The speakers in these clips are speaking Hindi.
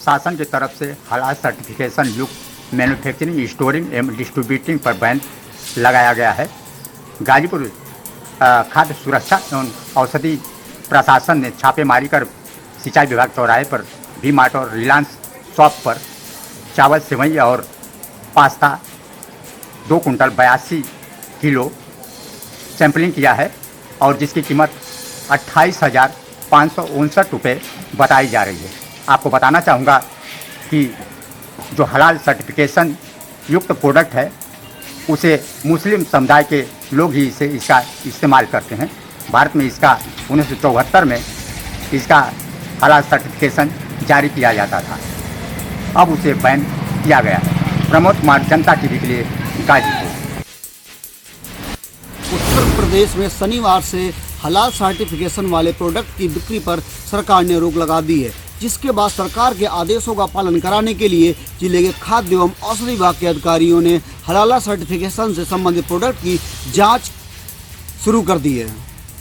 शासन की तरफ से हलाल सर्टिफिकेशन युक्त मैन्युफैक्चरिंग, स्टोरिंग एवं डिस्ट्रीब्यूटिंग पर बैन लगाया गया है। गाजीपुर खाद्य सुरक्षा एवं औषधि प्रशासन ने छापेमारी कर सिंचाई विभाग चौराहे पर वी मार्ट और रिलायंस शॉप पर चावल, सेवई और पास्ता 2 कुंटल 82 किलो सैंपलिंग किया है और जिसकी कीमत 28,559 रुपये बताई जा रही है। आपको बताना चाहूँगा कि जो हलाल सर्टिफिकेशन युक्त प्रोडक्ट है उसे मुस्लिम समुदाय के लोग ही इसका इस्तेमाल करते हैं। भारत में इसका 1974 में इसका हलाल सर्टिफिकेशन जारी किया जाता था, अब उसे बैन किया गया है। प्रमोद कुमार, जनता टीवी के लिए, गाजीपुर। उत्तर प्रदेश में शनिवार से हलाल सर्टिफिकेशन वाले प्रोडक्ट की बिक्री पर सरकार ने रोक लगा दी है, जिसके बाद सरकार के आदेशों का पालन कराने के लिए जिले के खाद्य एवं औषधि विभाग के अधिकारियों ने हलाल सर्टिफिकेशन से संबंधित प्रोडक्ट की जांच शुरू कर दी है।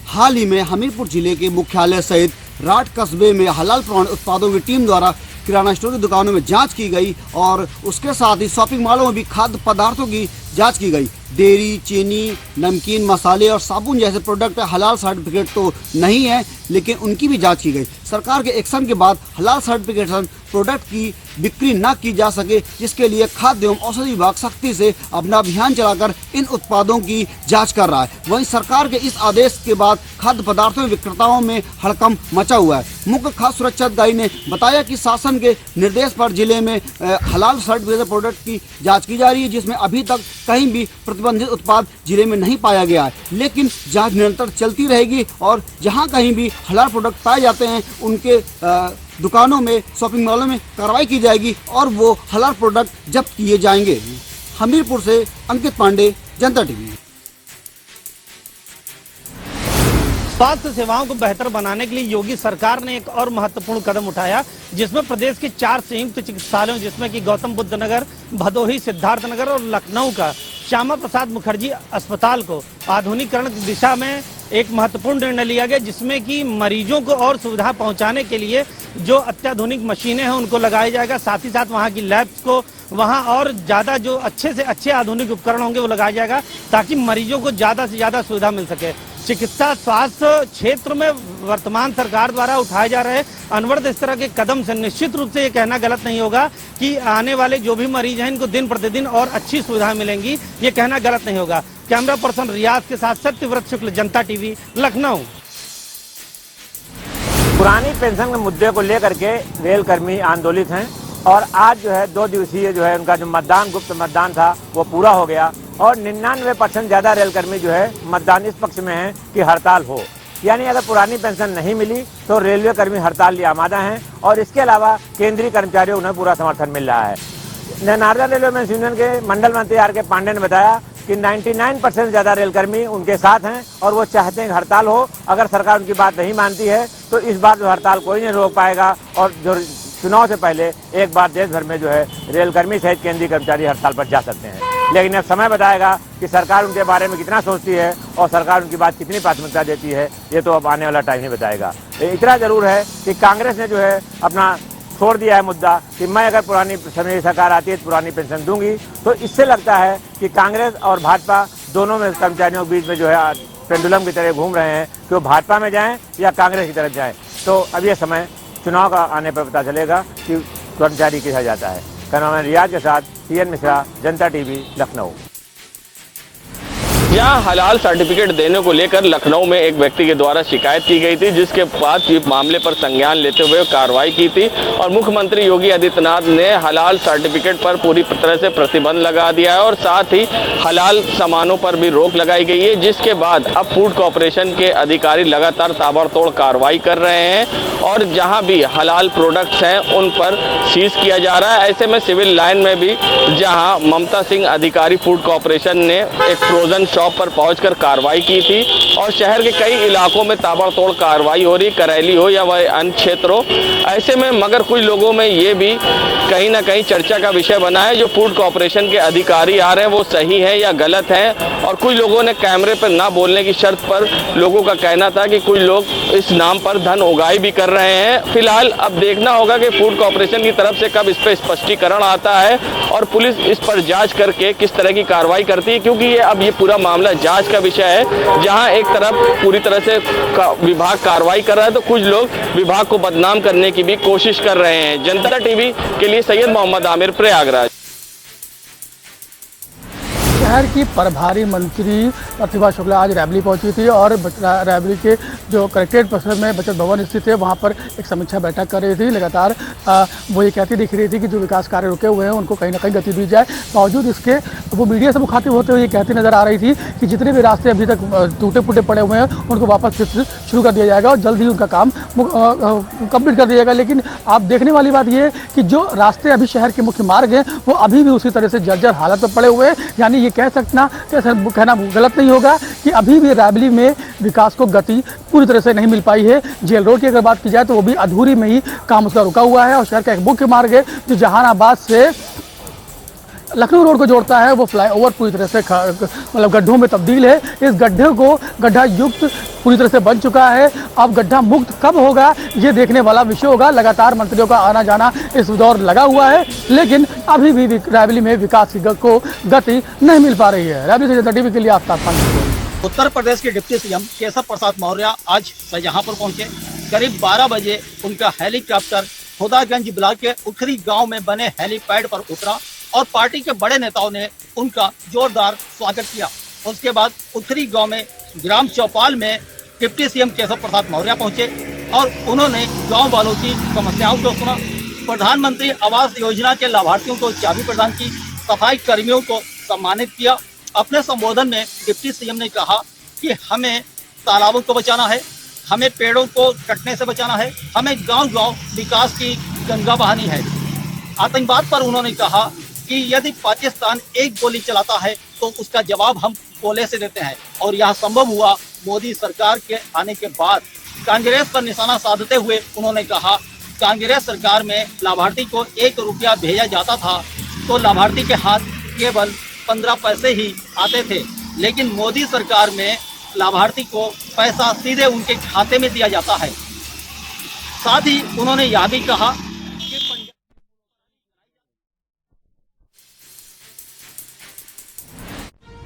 हाल ही में हमीरपुर जिले के मुख्यालय सहित राठ कस्बे में हलाल प्रमाणित उत्पादों की टीम द्वारा किराना स्टोर की दुकानों में जांच की गई और उसके साथ ही शॉपिंग मॉलों में भी खाद्य पदार्थों की जांच की गई। डेयरी, चीनी, नमकीन, मसाले और साबुन जैसे प्रोडक्ट हलाल सर्टिफिकेट तो नहीं है, लेकिन उनकी भी जांच की गई। सरकार के एक्शन के बाद हलाल सर्टिफिकेशन प्रोडक्ट की बिक्री न की जा सके, जिसके लिए खाद्य एवं औषधि विभाग सख्ती से अपना अभियान चलाकर इन उत्पादों की जांच कर रहा है। वहीं सरकार के इस आदेश के बाद खाद्य पदार्थों विक्रेताओं में हड़कंप मचा हुआ है। मुख्य खाद्य सुरक्षा अधिकारी ने बताया कि शासन के निर्देश पर जिले में हलाल सर्टिफिकेशन प्रोडक्ट की जाँच की जा रही है, जिसमें अभी तक कहीं भी प्रतिबंधित उत्पाद जिले में नहीं पाया गया है, लेकिन जांच निरंतर चलती रहेगी और जहां कहीं भी हलाल प्रोडक्ट पाए जाते हैं उनके दुकानों में, शॉपिंग मॉलों में कार्रवाई की जाएगी और वो हलाल प्रोडक्ट जब्त किए जाएंगे। हमीरपुर से अंकित पांडे, जनता टीवी। स्वास्थ्य सेवाओं को बेहतर बनाने के लिए योगी सरकार ने एक और महत्वपूर्ण कदम उठाया, जिसमें प्रदेश के 4 संयुक्त चिकित्सालयों, जिसमें कि गौतम बुद्ध नगर, भदोही, सिद्धार्थनगर और लखनऊ का श्यामा प्रसाद मुखर्जी अस्पताल को आधुनिकीकरण की दिशा में एक महत्वपूर्ण निर्णय लिया गया, जिसमें कि मरीजों को और सुविधा पहुंचाने के लिए जो अत्याधुनिक मशीनें हैं उनको लगाया जाएगा। साथ ही साथ वहां की लैब्स को वहां और ज़्यादा जो अच्छे से अच्छे आधुनिक उपकरण होंगे वो लगाया जाएगा, ताकि मरीजों को ज़्यादा से ज़्यादा सुविधा मिल सके। चिकित्सा स्वास्थ्य क्षेत्र में वर्तमान सरकार द्वारा उठाए जा रहे अनवरत इस तरह के कदम से निश्चित रूप से ये कहना गलत नहीं होगा कि आने वाले जो भी मरीज हैं इनको दिन प्रतिदिन और अच्छी सुविधाएं मिलेंगी, ये कहना गलत नहीं होगा। कैमरा पर्सन रियाज के साथ सत्यव्रत शुक्ल, जनता टीवी, लखनऊ। पुरानी पेंशन के मुद्दे को लेकर के रेल कर्मी आंदोलित हैं और आज जो है 2 दिवसीय जो है उनका जो मतदान, गुप्त मतदान था वो पूरा हो गया और 99% ज़्यादा रेलकर्मी जो है मतदान इस पक्ष में है कि हड़ताल हो, यानी अगर पुरानी पेंशन नहीं मिली तो रेलवे कर्मी हड़ताल लिए आमादा हैं और इसके अलावा केंद्रीय कर्मचारियों को पूरा समर्थन मिल रहा है। नार्दर्न रेलवे मेंस यूनियन के मंडल मंत्री आर.के. पांडे ने बताया कि 99% ज़्यादा रेलकर्मी उनके साथ हैं और वो चाहते हैं कि हड़ताल हो। अगर सरकार उनकी बात नहीं मानती है तो इस बार जो हड़ताल कोई नहीं रोक पाएगा और जो चुनाव से पहले एक बार देश भर में जो है रेलकर्मी सहित केंद्रीय कर्मचारी हड़ताल पर जा सकते हैं। लेकिन अब समय बताएगा कि सरकार उनके बारे में कितना सोचती है और सरकार उनकी बात कितनी प्राथमिकता देती है, ये तो अब आने वाला टाइम ही बताएगा। इतना जरूर है कि कांग्रेस ने जो है अपना छोड़ दिया है मुद्दा कि मैं अगर पुरानी समय सरकार आती है तो पुरानी पेंशन दूंगी, तो इससे लगता है कि कांग्रेस और भाजपा दोनों में कर्मचारियों के बीच में जो है पेंडुलम की तरह घूम रहे हैं कि वो भाजपा में जाएं या कांग्रेस की तरफ जाएं। तो अब ये समय चुनाव का आने पर पता चलेगा कि कर्मचारी किधर जाता है। कैमरामैन रियाज के साथ टी.एन. मिश्रा, जनता टीवी, लखनऊ। यहाँ हलाल सर्टिफिकेट देने को लेकर लखनऊ में एक व्यक्ति के द्वारा शिकायत की गई थी, जिसके बाद इस मामले पर संज्ञान लेते हुए कार्रवाई की थी और मुख्यमंत्री योगी आदित्यनाथ ने हलाल सर्टिफिकेट पर पूरी तरह से प्रतिबंध लगा दिया है और साथ ही हलाल सामानों पर भी रोक लगाई गई है, जिसके बाद अब फूड कॉर्पोरेशन के अधिकारी लगातार ताबड़तोड़ कार्रवाई कर रहे हैं और जहाँ भी हलाल प्रोडक्ट्स हैं उन पर सीज किया जा रहा है। ऐसे में सिविल लाइन में भी जहाँ ममता सिंह अधिकारी फूड कॉर्पोरेशन ने एक फ्रोजन शॉप पर पहुंचकर कार्रवाई की थी और शहर के कई इलाकों में ताबड़तोड़ कार्रवाई हो रही, करैली हो या वह अन्य क्षेत्र हो। ऐसे में मगर कुछ लोगों में ये भी कहीं ना कहीं चर्चा का विषय बना है जो फूड कॉर्पोरेशन के अधिकारी आ रहे हैं वो सही है या गलत है। और कुछ लोगों ने कैमरे पर ना बोलने की शर्त पर लोगों का कहना था कि कुछ लोग इस नाम पर धन उगाही भी कर रहे हैं। फिलहाल अब देखना होगा कि फूड कॉर्पोरेशन की तरफ से कब इस पर स्पष्टीकरण आता है और पुलिस इस पर जांच करके किस तरह की कार्रवाई करती है, क्योंकि ये पूरा मामला जांच का विषय है। जहां एक तरफ पूरी तरह से विभाग कार्रवाई कर रहा है तो कुछ लोग विभाग को बदनाम करने की भी कोशिश कर रहे हैं। जनता टीवी के लिए सैयद मोहम्मद आमिर, प्रयागराज। शहर की प्रभारी मंत्री प्रतिभा शुक्ला आज रैबली पहुंची थी और रैबली के जो कलेक्ट्रेट परिसर में बचत भवन स्थित है वहां पर एक समीक्षा बैठक कर रही थी। लगातार वो ये कहती दिख रही थी कि जो विकास कार्य रुके हुए हैं उनको कहीं ना कहीं गति दी जाए। बावजूद इसके वो मीडिया से मुखातिब होते हुए ये कहती नजर आ रही थी कि जितने भी रास्ते अभी तक टूटे फूटे पड़े हुए हैं उनको वापस फिर से शुरू कर दिया जाएगा और जल्द ही उनका काम कंप्लीट कर दिया जाएगा। लेकिन आप देखने वाली बात ये है कि जो रास्ते अभी शहर के मुख्य मार्ग हैं वो अभी भी उसी तरह से जर्जर हालत में पड़े हुए हैं। यानी ये कहना गलत नहीं होगा कि अभी भी रैबली में विकास को गति पूरी तरह से नहीं मिल पाई है। जेल रोड की अगर बात की जाए तो वो भी अधूरी में ही काम उसका रुका हुआ है और शहर का एक मुख्य मार्ग है जो जहानाबाद से लखनऊ रोड को जोड़ता है वो फ्लाईओवर पूरी तरह से मतलब गड्ढों में तब्दील है। इस गड्ढे को गड्ढा युक्त पूरी तरह से बन चुका है। अब गड्ढा मुक्त कब होगा ये देखने वाला विषय होगा। लगातार मंत्रियों का आना जाना इस दौर लगा हुआ है लेकिन अभी भी रैबली में विकास को गति नहीं मिल पा रही है। रैबली से जनता टीवी के लिए आफ्ताब खान। उत्तर प्रदेश के डिप्टी सीएम केशव प्रसाद मौर्य आज शाहजहांपुर पहुंचे। करीब 12 बजे उनका हेलीकॉप्टर खुदागंज ब्लॉक के उखरी गांव में बने हेलीपैड पर उतरा और पार्टी के बड़े नेताओं ने उनका जोरदार स्वागत किया। उसके बाद उखरी गांव में ग्राम चौपाल में डिप्टी सीएम केशव प्रसाद मौर्य पहुंचे और उन्होंने गांव वालों की समस्याओं को सुना। प्रधानमंत्री आवास योजना के लाभार्थियों को चाबी प्रदान की, सफाई कर्मियों को सम्मानित किया। अपने संबोधन में डिप्टी सीएम ने कहा कि हमें तालाबों को बचाना है, हमें पेड़ों को कटने से बचाना है, हमें गांव-गांव विकास की गंगा बहानी है। आतंकवाद पर उन्होंने कहा कि यदि पाकिस्तान एक गोली चलाता है तो उसका जवाब हम गोले से देते हैं और यह संभव हुआ मोदी सरकार के आने के बाद। कांग्रेस पर निशाना साधते हुए उन्होंने कहा कांग्रेस सरकार में लाभार्थी को 1 रुपया भेजा जाता था तो लाभार्थी के हाथ केवल 15 पैसे ही आते थे, लेकिन मोदी सरकार में लाभार्थी को पैसा सीधे उनके खाते में दिया जाता है। साथ ही उन्होंने यह भी कहा